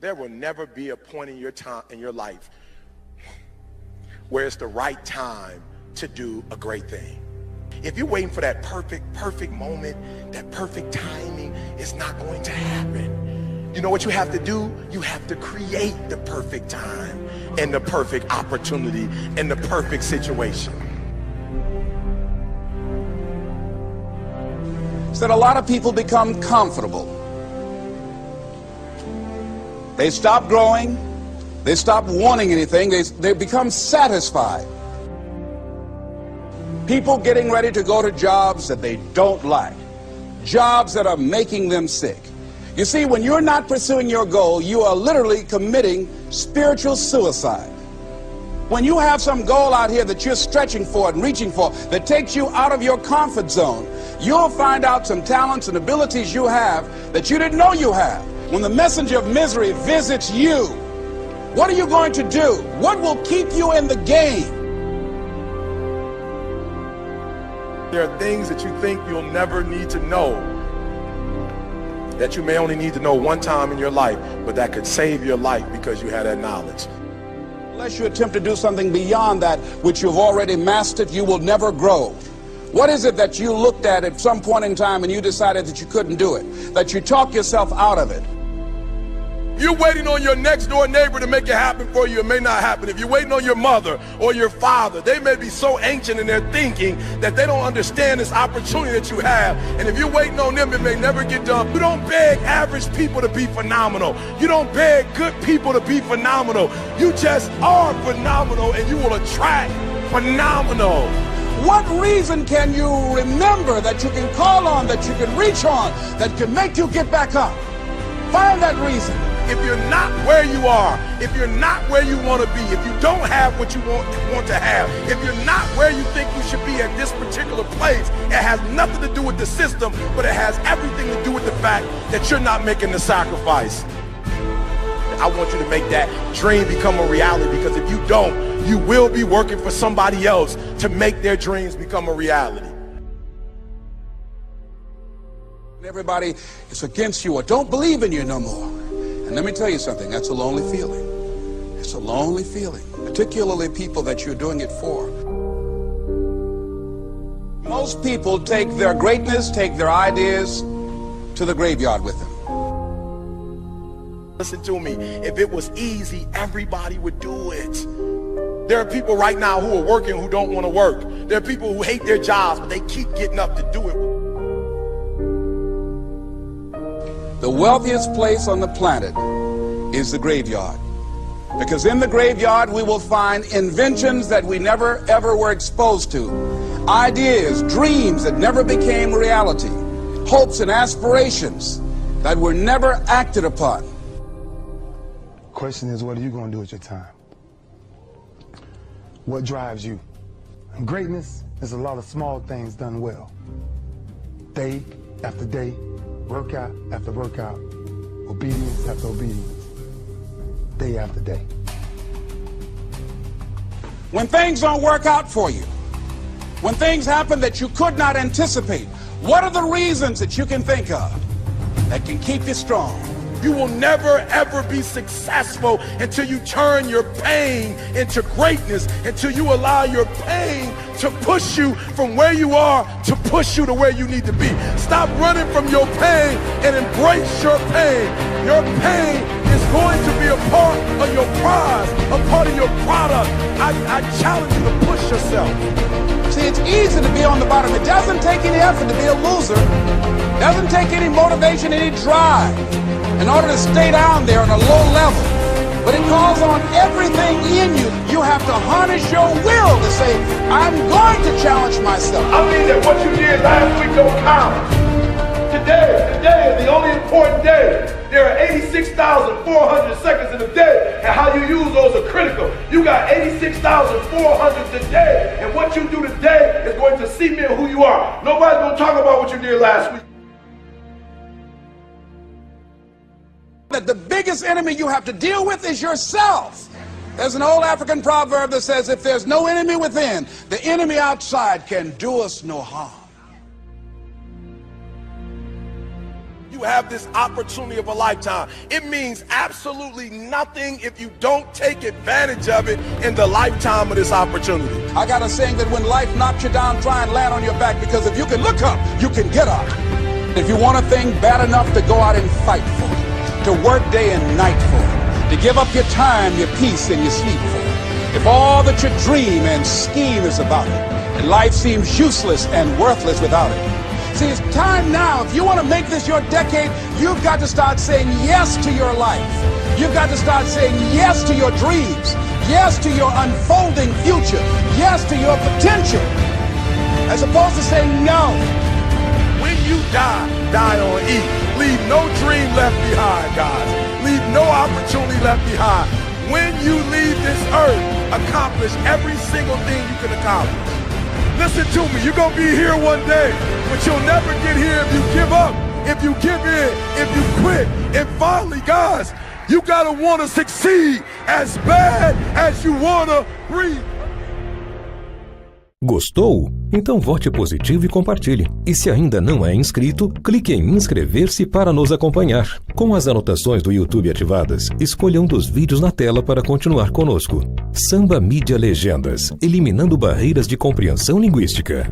There will never be a point in your life where it's the right time to do a great thing. If you're waiting for that perfect moment, that perfect timing, it's not going to happen. You know what you have to do? You have to create the perfect time and the perfect opportunity and the perfect situation. So that a lot of people become comfortable. They stop growing. They stop wanting anything. They become satisfied. People getting ready to go to jobs that they don't like. Jobs that are making them sick. You see, when you're not pursuing your goal, you are literally committing spiritual suicide. When you have some goal out here that you're stretching for and reaching for that takes you out of your comfort zone, you'll find out some talents and abilities you have that you didn't know you have. When the messenger of misery visits you, what are you going to do? What will keep you in the game? There are things that you think you'll never need to know, that you may only need to know one time in your life, but that could save your life because you had that knowledge. Unless you attempt to do something beyond that which you've already mastered, you will never grow. What is it that you looked at some point in time and you decided that you couldn't do it, that you talked yourself out of it? If you're waiting on your next door neighbor to make it happen for you, it may not happen. If you're waiting on your mother or your father, they may be so ancient in their thinking that they don't understand this opportunity that you have. And if you're waiting on them, it may never get done. You don't beg average people to be phenomenal. You don't beg good people to be phenomenal. You just are phenomenal, and you will attract phenomenal. What reason can you remember that you can call on, that you can reach on, that can make you get back up? Find that reason. If you're not where you are, if you're not where you want to be, if you don't have what you want to have, if you're not where you think you should be at this particular place, it has nothing to do with the system, but it has everything to do with the fact that you're not making the sacrifice. I want you to make that dream become a reality, because if you don't, you will be working for somebody else to make their dreams become a reality. Everybody is against you or don't believe in you no more. And let me tell you something, that's a lonely feeling. It's a lonely feeling, particularly people that you're doing it for. Most people take their greatness, take their ideas to the graveyard with them. Listen to me, if it was easy, everybody would do it. There are people right now who are working who don't want to work. There are people who hate their jobs, but they keep getting up to do it. The wealthiest place on the planet is the graveyard. Because in the graveyard we will find inventions that we never ever were exposed to. Ideas, dreams that never became reality. Hopes and aspirations that were never acted upon. Question is, what are you going to do with your time? What drives you? And greatness is a lot of small things done well. Day after day, workout after workout, obedience after obedience, day after day. When things don't work out for you, when things happen that you could not anticipate, what are the reasons that you can think of that can keep you strong? You will never ever be successful until you turn your pain into greatness, until you allow your pain to push you from where you are to push you to where you need to be. Stop running from your pain and embrace your pain. Your pain is going to be a part of your prize, a part of your product. I challenge you to push yourself. See, it's easy to be on the bottom. It doesn't take any effort to be a loser. It doesn't take any motivation, any drive in order to stay down there on a low level. But it calls on everything in you. You have to harness your will to say, I'm going to challenge myself. I mean that what you did last week don't count. Today is the only important day. There are 86,400 seconds in a day, and how you use those are critical. You got 86,400 today, and what you do today is going to cement who you are. Nobody's going to talk about what you did last week. That the biggest enemy you have to deal with is yourself. There's an old African proverb that says, if there's no enemy within, the enemy outside can do us no harm. You have this opportunity of a lifetime. It means absolutely nothing if you don't take advantage of it in the lifetime of this opportunity. I got a saying that when life knocks you down, try and land on your back, because if you can look up, you can get up. If you want a thing bad enough to go out and fight for it, to work day and night for it, to give up your time, your peace, and your sleep for it, if all that you dream and scheme is about it, and life seems useless and worthless without it. See, it's time now. If you want to make this your decade, you've got to start saying yes to your life. You've got to start saying yes to your dreams, yes to your unfolding future, yes to your potential, as opposed to saying no. When you die, die on E. Leave no dream left behind, guys. Leave no opportunity left behind. When you leave this earth, accomplish every single thing you can accomplish. Listen to me, you're going to be here one day, but you'll never get here if you give up, if you give in, if you quit. And finally, guys, you got to want to succeed as bad as you want to breathe. Gostou? Então vote positivo e compartilhe. E se ainda não é inscrito, clique em inscrever-se para nos acompanhar. Com as anotações do YouTube ativadas, escolha um dos vídeos na tela para continuar conosco. Samba Mídia Legendas, eliminando barreiras de compreensão linguística.